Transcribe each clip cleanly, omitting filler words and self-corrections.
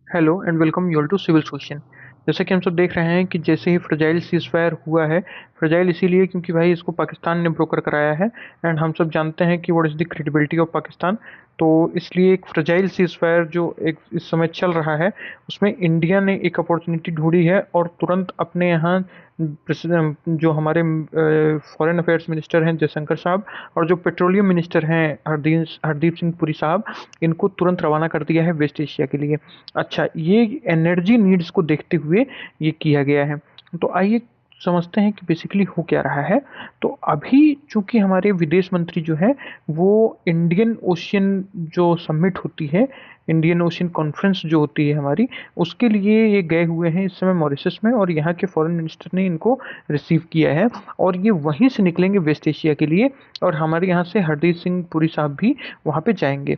Hello and welcome you all to civil solution. जैसा कि हम सब देख रहे हैं कि जैसे ही फ्रजाइल सीज फायर हुआ है। फ्रजाइल इसीलिए क्योंकि भाई इसको पाकिस्तान ने ब्रोकर कराया है। एंड हम सब जानते हैं कि what is the credibility of Pakistan. तो इसलिए एक फ्रजाइल सीज फायर जो एक इस समय चल रहा है उसमें इंडिया ने एक अपॉर्चुनिटी ढूंढी है और तुरंत अपने यहाँ जो हमारे फॉरेन अफेयर्स मिनिस्टर हैं जयशंकर साहब और जो पेट्रोलियम मिनिस्टर हैं हरदीप सिंह पुरी साहब, इनको तुरंत रवाना कर दिया है वेस्ट एशिया के लिए। अच्छा, ये एनर्जी नीड्स को देखते हुए ये किया गया है। तो आइए समझते हैं कि बेसिकली हो क्या रहा है। तो अभी चूंकि हमारे विदेश मंत्री जो है वो इंडियन ओशियन जो समिट होती है, इंडियन ओशियन कॉन्फ्रेंस जो होती है हमारी, उसके लिए ये गए हुए हैं इस समय मॉरिशस में, और यहाँ के फॉरेन मिनिस्टर ने इनको रिसीव किया है और ये वहीं से निकलेंगे वेस्ट एशिया के लिए। और हमारे यहाँ से हरदीप सिंह पुरी साहब भी वहाँ पे जाएंगे।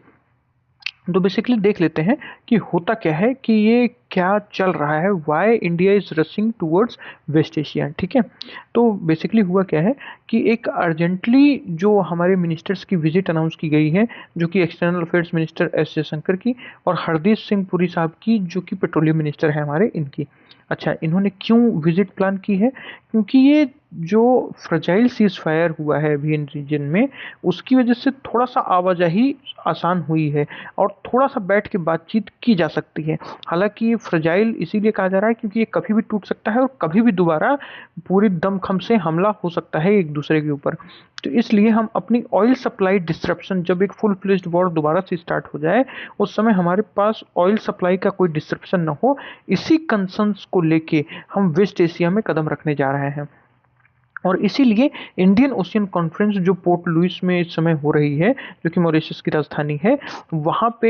तो बेसिकली देख लेते हैं कि होता क्या है, कि ये क्या चल रहा है, why India is rushing towards West Asia. ठीक है। तो बेसिकली हुआ क्या है कि एक अर्जेंटली जो हमारे मिनिस्टर्स की विजिट अनाउंस की गई है, जो कि external affairs minister S Jaishankar की और हरदीप सिंह पुरी साहब की, जो कि पेट्रोलियम मिनिस्टर है हमारे, इनकी। अच्छा, इन्होंने क्यों विजिट प्लान की है? क्योंकि ये जो फ्रजाइल सीज फायर हुआ है अभी इन रीजन में, उसकी वजह से थोड़ा सा आवाजाही आसान हुई है और थोड़ा सा बैठ के बातचीत की जा सकती है। हालांकि ये फ्रजाइल इसीलिए कहा जा रहा है क्योंकि ये कभी भी टूट सकता है और कभी भी दोबारा पूरी दमखम से हमला हो सकता है एक दूसरे के ऊपर। तो इसलिए हम अपनी ऑयल सप्लाई डिस्ट्रप्शन, जब एक फुल फ्लेज्ड वॉर दोबारा से स्टार्ट हो जाए, उस समय हमारे पास ऑयल सप्लाई का कोई डिस्ट्रप्शन ना हो, इसी कंसर्न्स को लेके हम वेस्ट एशिया में कदम रखने जा रहे हैं। और इसीलिए इंडियन ओशियन कॉन्फ्रेंस जो पोर्ट लुइस में इस समय हो रही है, जो कि मॉरिशस की राजधानी है, वहाँ पे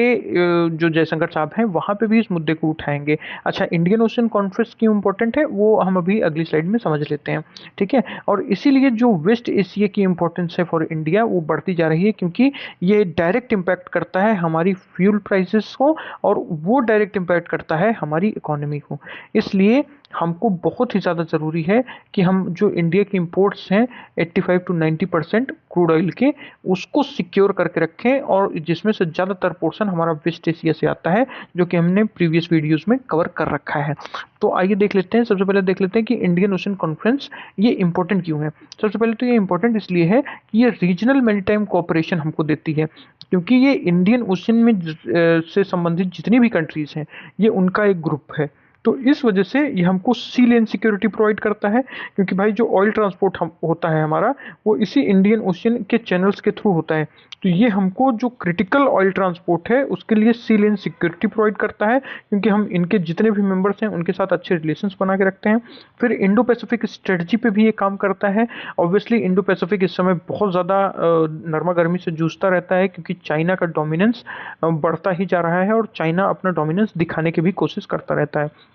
जो जयशंकर साहब हैं वहाँ पे भी इस मुद्दे को उठाएंगे। अच्छा, इंडियन ओशियन कॉन्फ्रेंस क्यों इम्पोर्टेंट है वो हम अभी अगली स्लाइड में समझ लेते हैं। ठीक है। और इसीलिए जो वेस्ट एशिया की इम्पोर्टेंस है फॉर इंडिया वो बढ़ती जा रही है, क्योंकि ये डायरेक्ट इम्पैक्ट करता है हमारी फ्यूल प्राइसेस को और वो डायरेक्ट इम्पैक्ट करता है हमारी इकोनॉमी को। इसलिए हमको बहुत ही ज़्यादा ज़रूरी है कि हम जो इंडिया के इंपोर्ट्स हैं 85 टू 90% क्रूड ऑयल के, उसको सिक्योर करके रखें, और जिसमें से ज़्यादातर पोर्शन हमारा वेस्ट एशिया से आता है, जो कि हमने प्रीवियस वीडियोस में कवर कर रखा है। तो आइए देख लेते हैं, सबसे पहले देख लेते हैं कि इंडियन ओशन कॉन्फ्रेंस ये इंपॉर्टेंट क्यों है। सबसे पहले तो ये इंपॉर्टेंट इसलिए है कि ये रीजनल मैरीटाइम कोऑपरेशन हमको देती है, क्योंकि ये इंडियन ओशन में से संबंधित जितनी भी कंट्रीज हैं, ये उनका एक ग्रुप है। तो इस वजह से ये हमको सी लेन सिक्योरिटी प्रोवाइड करता है, क्योंकि भाई जो ऑयल ट्रांसपोर्ट हम होता है हमारा, वो इसी इंडियन ओशियन के चैनल्स के थ्रू होता है। तो ये हमको जो क्रिटिकल ऑयल ट्रांसपोर्ट है उसके लिए सी लेन सिक्योरिटी प्रोवाइड करता है, क्योंकि हम इनके जितने भी मेंबर्स हैं उनके साथ अच्छे रिलेशंस बना के रखते हैं। फिर इंडो पैसिफिक स्ट्रेटजी पे भी ये काम करता है। ऑब्वियसली इंडो पैसिफिक इस समय बहुत ज़्यादा नरमा गर्मी से जूझता रहता है, क्योंकि चाइना का डोमिनेंस बढ़ता ही जा रहा है और चाइना अपना डोमिनेंस दिखाने की भी कोशिश करता रहता है।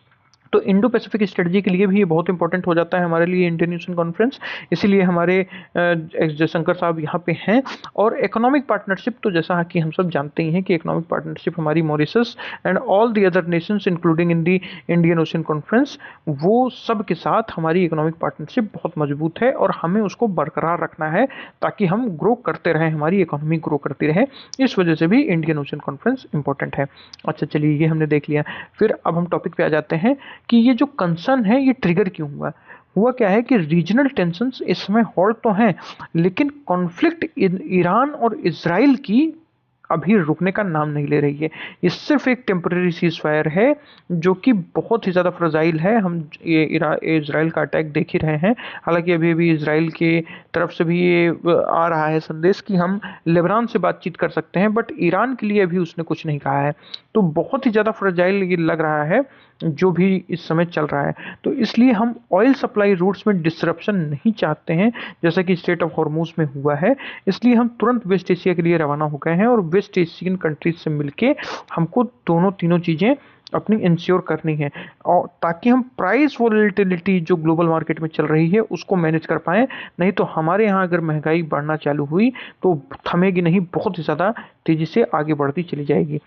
तो इंडो पैसिफिक स्ट्रेटजी के लिए भी ये बहुत इंपॉर्टेंट हो जाता है हमारे लिए इंडियन ओशन कॉन्फ्रेंस। इसीलिए हमारे एक्स जयशंकर साहब यहाँ पे हैं। और इकोनॉमिक पार्टनरशिप, तो जैसा कि हम सब जानते ही हैं कि इकोनॉमिक पार्टनरशिप हमारी Mauritius and all the other Nations including in the Indian ocean conference, वो सब के साथ हमारी इकोनॉमिक पार्टनरशिप बहुत मजबूत है और हमें उसको बरकरार रखना है, ताकि हम ग्रो करते रहें, हमारी इकोनॉमी ग्रो करती रहे। इस वजह से भी इंडियन ओशन कॉन्फ्रेंस इंपॉर्टेंट है। अच्छा, चलिए ये हमने देख लिया। फिर अब हम टॉपिक पे आ जाते हैं कि ये जो कंसर्न है ये ट्रिगर क्यों हुआ। हुआ क्या है कि रीजनल टेंशन्स इस समय हॉल्ट तो हैं, लेकिन कॉन्फ्लिक्ट ईरान और इसराइल की अभी रुकने का नाम नहीं ले रही है। ये सिर्फ एक टेम्परेरी सीज फायर है, जो कि बहुत ही ज़्यादा फ्रजाइल है। हम ये इसराइल का अटैक देख ही रहे हैं। हालांकि अभी अभी इसराइल के तरफ से भी ये आ रहा है संदेश कि हम लेबनान से बातचीत कर सकते हैं, बट ईरान के लिए अभी उसने कुछ नहीं कहा है। तो बहुत ही ज़्यादा फ्रजाइल ये लग रहा है जो भी इस समय चल रहा है। तो इसलिए हम ऑयल सप्लाई रूट्स में डिसरप्शन नहीं चाहते हैं, जैसा कि स्टेट ऑफ हॉर्मूज में हुआ है। इसलिए हम तुरंत वेस्ट एशिया के लिए रवाना हो गए हैं और वेस्ट एशियन कंट्रीज से मिलके हमको दोनों तीनों चीज़ें अपनी इंश्योर करनी है, और ताकि हम प्राइस वोलेटिलिटी जो ग्लोबल मार्केट में चल रही है उसको मैनेज कर पाएँ। नहीं तो हमारे यहाँ अगर महंगाई बढ़ना चालू हुई तो थमेगी नहीं, बहुत ही ज़्यादा तेज़ी से आगे बढ़ती चली जाएगी।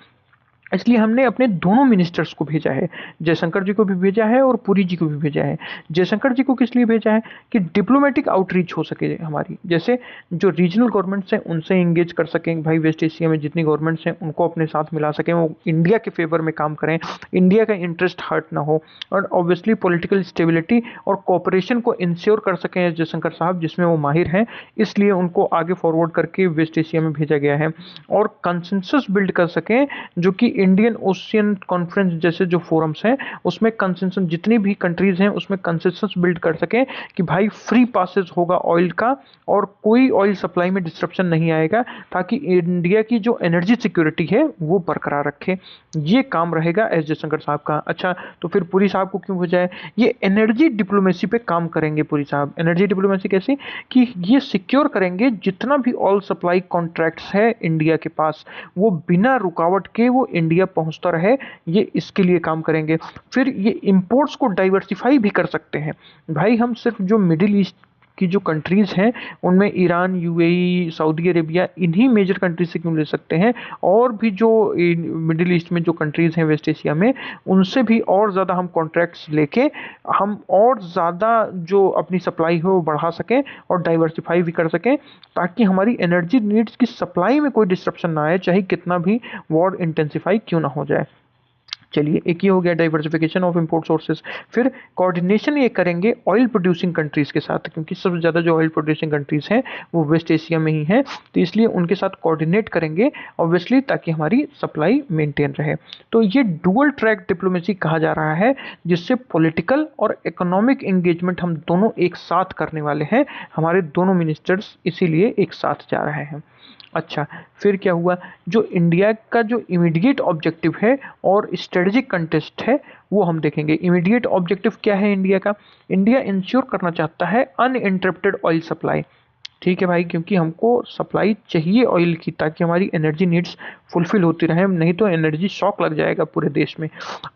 इसलिए हमने अपने दोनों मिनिस्टर्स को भेजा है, जयशंकर जी को भी भेजा है और पुरी जी को भी भेजा है। जयशंकर जी को किस लिए भेजा है कि डिप्लोमेटिक आउटरीच हो सके हमारी, जैसे जो रीजनल गवर्नमेंट्स हैं उनसे एंगेज कर सकें, भाई वेस्ट एशिया में जितनी गवर्नमेंट्स हैं उनको अपने साथ मिला सकें, वो इंडिया के फेवर में काम करें, इंडिया का इंटरेस्ट हर्ट ना हो, और ऑब्वियसली पॉलिटिकल स्टेबिलिटी और कोऑपरेशन को इंश्योर कर सकें एस जयशंकर साहब, जिसमें वो माहिर हैं। इसलिए उनको आगे फॉरवर्ड करके वेस्ट एशिया में भेजा गया है, और कंसेंसस बिल्ड कर सकें, जो कि इंडियन ओशियन कॉन्फ्रेंस जैसे जो फोरम्स हैं उसमें कंसेंसस, जितनी भी कंट्रीज हैं उसमें कंसेंसस बिल्ड कर सकें कि भाई फ्री पासेज होगा ऑयल का, और कोई ऑयल सप्लाई में डिस्ट्रप्शन नहीं आएगा, ताकि इंडिया की जो एनर्जी सिक्योरिटी है वो बरकरार रखे। ये काम रहेगा एस जयशंकर साहब का। अच्छा, तो फिर पुरी साहब को क्यों भेजा है? ये एनर्जी डिप्लोमेसी पे काम करेंगे पुरी साहब। एनर्जी डिप्लोमेसी कैसे? कि ये सिक्योर करेंगे जितना भी ऑयल सप्लाई कॉन्ट्रैक्ट्स है इंडिया के पास, वो बिना रुकावट के वो इंडिया पहुंचता रहे, ये इसके लिए काम करेंगे। फिर ये इंपोर्ट्स को डाइवर्सिफाई भी कर सकते हैं। भाई हम सिर्फ जो मिडिल ईस्ट की जो कंट्रीज हैं उनमें ईरान, यूएई, सऊदी अरेबिया, इन्हीं मेजर कंट्रीज से क्यों ले सकते हैं? और भी जो मिडिल ईस्ट में जो कंट्रीज हैं वेस्ट एशिया में, उनसे भी और ज़्यादा हम कॉन्ट्रैक्ट्स लेके हम और ज़्यादा जो अपनी सप्लाई हो वो बढ़ा सकें और डाइवर्सिफाई भी कर सकें, ताकि हमारी एनर्जी नीड्स की सप्लाई में कोई डिस्ट्रप्शन ना आए, चाहे कितना भी वॉर इंटेंसिफाई क्यों ना हो जाए। चलिए, एक ये हो गया डाइवर्सिफिकेशन ऑफ इंपोर्ट सोर्सेज। फिर कोऑर्डिनेशन ये करेंगे ऑयल प्रोड्यूसिंग कंट्रीज के साथ, क्योंकि सबसे ज़्यादा जो ऑयल प्रोड्यूसिंग कंट्रीज हैं वो वेस्ट एशिया में ही हैं, तो इसलिए उनके साथ कोऑर्डिनेट करेंगे ऑब्वियसली, ताकि हमारी सप्लाई मेंटेन रहे। तो ये डुअल ट्रैक डिप्लोमेसी कहा जा रहा है, जिससे पॉलिटिकल और इकोनॉमिक एंगेजमेंट हम दोनों एक साथ करने वाले हैं। हमारे दोनों मिनिस्टर्स इसीलिए एक साथ जा रहे हैं। अच्छा, फिर क्या हुआ? जो इंडिया का जो इमीडिएट ऑब्जेक्टिव है और स्ट्रेटजिक कंटेस्ट है वो हम देखेंगे। इमीडिएट ऑब्जेक्टिव क्या है इंडिया का? इंडिया इंश्योर करना चाहता है अनइंटरप्टेड ऑयल सप्लाई। ठीक है भाई, क्योंकि हमको सप्लाई चाहिए ऑयल की, ताकि हमारी एनर्जी नीड्स फुलफिल होती रहे, नहीं तो एनर्जी शॉक लग जाएगा पूरे देश में।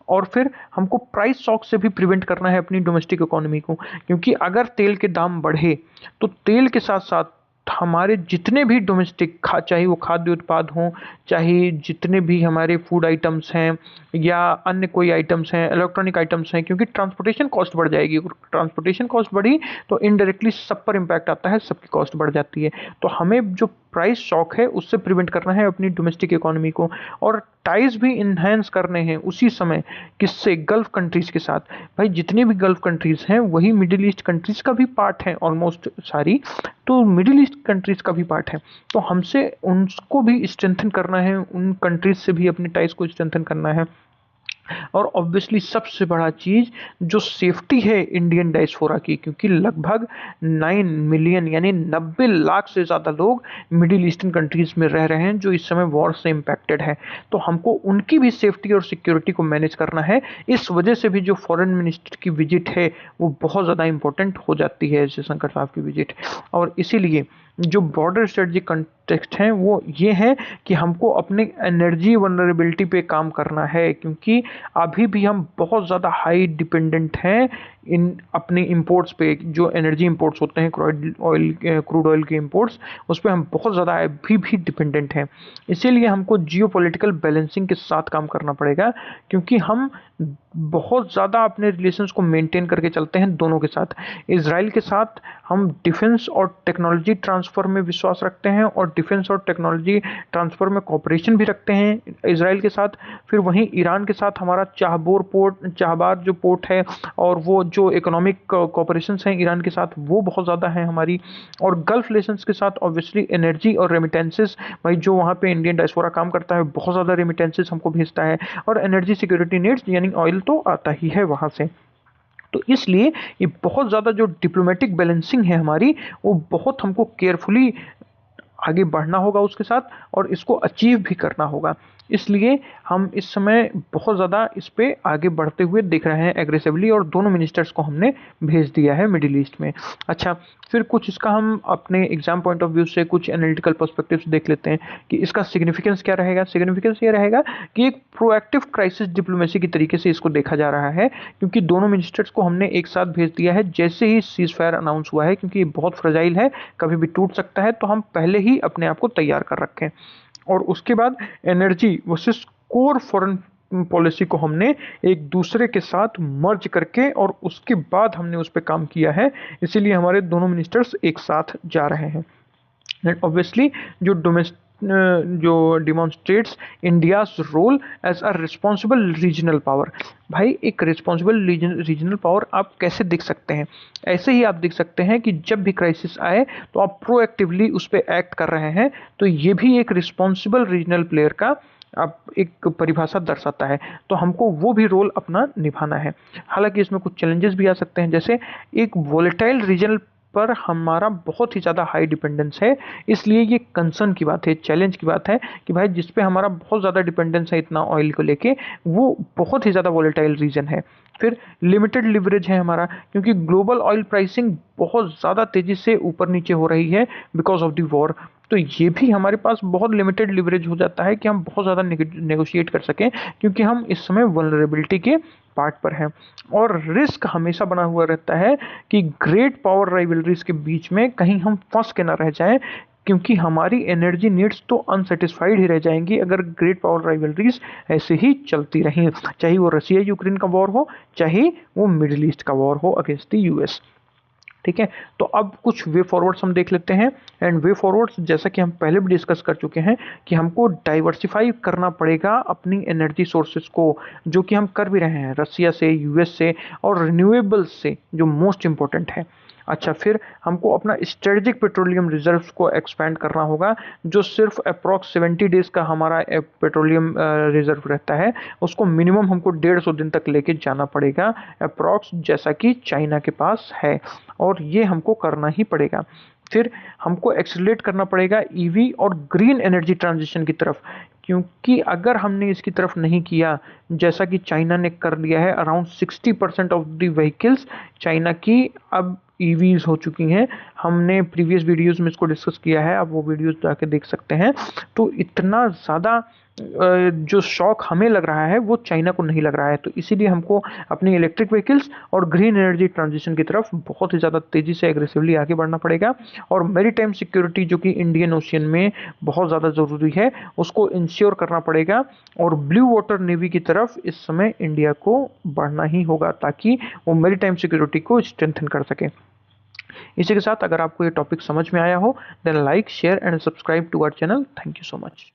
और फिर हमको प्राइस शॉक से भी प्रिवेंट करना है अपनी डोमेस्टिक इकोनॉमी को, क्योंकि अगर तेल के दाम बढ़े तो तेल के साथ साथ हमारे जितने भी डोमेस्टिक चाहे वो खाद्य उत्पाद हों, चाहे जितने भी हमारे फूड आइटम्स हैं या अन्य कोई आइटम्स हैं, इलेक्ट्रॉनिक आइटम्स हैं, क्योंकि ट्रांसपोर्टेशन कॉस्ट बढ़ जाएगी। ट्रांसपोर्टेशन कॉस्ट बढ़ी तो इनडायरेक्टली सब पर इम्पैक्ट आता है, सबकी कॉस्ट बढ़ जाती है। तो हमें जो प्राइस शॉक है उससे प्रिवेंट करना है अपनी डोमेस्टिक इकोनॉमी को, और टाइज भी इन्हेंस करने हैं उसी समय। किससे? गल्फ कंट्रीज के साथ। भाई जितनी भी गल्फ कंट्रीज हैं वही मिडिल ईस्ट कंट्रीज का भी पार्ट है, ऑलमोस्ट सारी तो मिडिल ईस्ट कंट्रीज का भी पार्ट है। तो हमसे उनको भी स्ट्रेंथन करना है, उन कंट्रीज से भी अपने टाइज को स्ट्रेंथन करना है। और ऑब्वियसली सबसे बड़ा चीज़ जो सेफ्टी है इंडियन डायस्पोरा की, क्योंकि लगभग 9 मिलियन यानी 90 लाख से ज़्यादा लोग मिडिल ईस्टर्न कंट्रीज़ में रह रहे हैं जो इस समय वॉर से इम्पैक्टेड है। तो हमको उनकी भी सेफ्टी और सिक्योरिटी को मैनेज करना है। इस वजह से भी जो फॉरेन मिनिस्टर की विजिट है वो बहुत ज़्यादा इंपॉर्टेंट हो जाती है, जयशंकर साहब की विजिट। और इसीलिए जो बॉर्डर स्ट्रेटजी कंटेक्स्ट हैं वो ये है कि हमको अपने एनर्जी वनरेबिलिटी पे काम करना है, क्योंकि अभी भी हम बहुत ज़्यादा हाई डिपेंडेंट हैं इन अपने इंपोर्ट्स पे। जो एनर्जी इंपोर्ट्स होते हैं, क्रूड ऑयल के इंपोर्ट्स, उस पर हम बहुत ज़्यादा अभी भी डिपेंडेंट हैं। इसीलिए हमको जियोपॉलिटिकल बैलेंसिंग के साथ काम करना पड़ेगा, क्योंकि हम बहुत ज़्यादा अपने रिलेशंस को मेंटेन करके चलते हैं दोनों के साथ। इजराइल के साथ हम डिफेंस और टेक्नोलॉजी ट्रांसफ़र में विश्वास रखते हैं, और डिफेंस और टेक्नोलॉजी ट्रांसफ़र में कोऑपरेशन भी रखते हैं इजराइल के साथ। फिर वहीं ईरान के साथ हमारा चाहबार जो पोर्ट है, और वो जो इकोनॉमिक कोऑपरेशंस हैं ईरान के साथ वो बहुत ज़्यादा हैं हमारी। और गल्फ रिलेशंस के साथ ऑब्वियसली एनर्जी और रेमिटेंसेस, भाई जो वहाँ पे इंडियन डायस्पोरा काम करता है बहुत ज़्यादा रेमिटेंसेस हमको भेजता है। और एनर्जी सिक्योरिटी नीड्स यानी ऑयल तो आता ही है वहाँ से। तो इसलिए ये बहुत ज़्यादा जो डिप्लोमेटिक बैलेंसिंग है हमारी, वो बहुत हमको केयरफुली आगे बढ़ना होगा उसके साथ, और इसको अचीव भी करना होगा। इसलिए हम इस समय बहुत ज़्यादा इस पे आगे बढ़ते हुए दिख रहे हैं एग्रेसिवली, और दोनों मिनिस्टर्स को हमने भेज दिया है मिडिल ईस्ट में। अच्छा, फिर कुछ इसका हम अपने एग्जाम पॉइंट ऑफ व्यू से कुछ एनालिटिकल पर्सपेक्टिव से देख लेते हैं कि इसका सिग्निफिकेंस क्या रहेगा। सिग्निफिकेंस ये रहेगा कि एक प्रोएक्टिव क्राइसिस डिप्लोमेसी की तरीके से इसको देखा जा रहा है, क्योंकि दोनों मिनिस्टर्स को हमने एक साथ भेज दिया है जैसे ही सीज फायर अनाउंस हुआ है, क्योंकि ये बहुत फ्रेजाइल है, कभी भी टूट सकता है, तो हम पहले ही अपने आप को तैयार कर रखें। और उसके बाद energy versus core foreign policy को हमने एक दूसरे के साथ मर्ज करके और उसके बाद हमने उस पर काम किया है, इसीलिए हमारे दोनों मिनिस्टर्स एक साथ जा रहे हैं। एंड ऑब्वियसली जो demonstrates India's role as a responsible regional power. भाई एक रिस्पॉन्सिबल रीजनल पावर आप कैसे देख सकते हैं? ऐसे ही आप देख सकते हैं कि जब भी क्राइसिस आए तो आप प्रोएक्टिवली उस पर एक्ट कर रहे हैं, तो ये भी एक रिस्पॉन्सिबल रीजनल प्लेयर का आप एक परिभाषा दर्शाता है। तो हमको वो भी रोल अपना निभाना है। हालांकि इसमें कुछ चैलेंजेस भी आ सकते हैं, जैसे एक वोलेटाइल रीजनल पर हमारा बहुत ही ज़्यादा हाई डिपेंडेंस है, इसलिए ये कंसर्न की बात है, चैलेंज की बात है कि भाई जिस पे हमारा बहुत ज़्यादा डिपेंडेंस है इतना ऑयल को लेके, वो बहुत ही ज़्यादा वोलेटाइल रीजन है। फिर लिमिटेड लिवरेज है हमारा, क्योंकि ग्लोबल ऑयल प्राइसिंग बहुत ज़्यादा तेज़ी से ऊपर नीचे हो रही है बिकॉज ऑफ द वॉर। तो ये भी हमारे पास बहुत लिमिटेड लिवरेज हो जाता है कि हम बहुत ज़्यादा नेगोशिएट कर सकें, क्योंकि हम इस समय वल्नरेबिलिटी के पार्ट पर हैं। और रिस्क हमेशा बना हुआ रहता है कि ग्रेट पावर राइवलरीज के बीच में कहीं हम फंस के ना रह जाएं, क्योंकि हमारी एनर्जी नीड्स तो अनसेटिस्फाइड ही रह जाएंगी अगर ग्रेट पावर राइवलरीज ऐसे ही चलती रहें, चाहे वो रसिया यूक्रेन का वॉर हो, चाहे वो मिडिल ईस्ट का वॉर हो अगेंस्ट द यूएस। ठीक है, तो अब कुछ वे फॉरवर्ड्स हम देख लेते हैं। एंड वे फॉरवर्ड्स जैसा कि हम पहले भी डिस्कस कर चुके हैं कि हमको डाइवर्सिफाई करना पड़ेगा अपनी एनर्जी सोर्सेज को, जो कि हम कर भी रहे हैं रसिया से, यूएस से और रिन्यूएबल्स से, जो मोस्ट इंपॉर्टेंट है। अच्छा, फिर हमको अपना स्ट्रेटेजिक पेट्रोलियम रिजर्व्स को एक्सपेंड करना होगा, जो सिर्फ अप्रॉक्स 70 डेज का हमारा पेट्रोलियम रिजर्व रहता है, उसको मिनिमम हमको 150 दिन तक लेके जाना पड़ेगा अप्रॉक्स, जैसा कि चाइना के पास है, और ये हमको करना ही पड़ेगा। फिर हमको एक्सेलरेट करना पड़ेगा ईवी और ग्रीन एनर्जी ट्रांजिशन की तरफ, क्योंकि अगर हमने इसकी तरफ नहीं किया, जैसा कि चाइना ने कर लिया है, around 60% of the vehicles China की अब ईवीज हो चुकी हैं। हमने प्रीवियस वीडियोस में इसको डिस्कस किया है, आप वो वीडियोस जाके देख सकते हैं। तो इतना ज़्यादा जो शॉक हमें लग रहा है वो चाइना को नहीं लग रहा है। तो इसीलिए हमको अपनी इलेक्ट्रिक व्हीकल्स और ग्रीन एनर्जी ट्रांजिशन की तरफ बहुत ही ज़्यादा तेज़ी से एग्रेसिवली आगे बढ़ना पड़ेगा। और मैरीटाइम सिक्योरिटी, जो कि इंडियन ओशियन में बहुत ज़्यादा ज़रूरी है, उसको इंश्योर करना पड़ेगा। और ब्लू वाटर नेवी की तरफ इस समय इंडिया को बढ़ना ही होगा, ताकि वो मैरीटाइम सिक्योरिटी को स्ट्रेंथन कर सके। इसी के साथ अगर आपको ये टॉपिक समझ में आया हो, then like, share and subscribe to our channel. Thank you so much.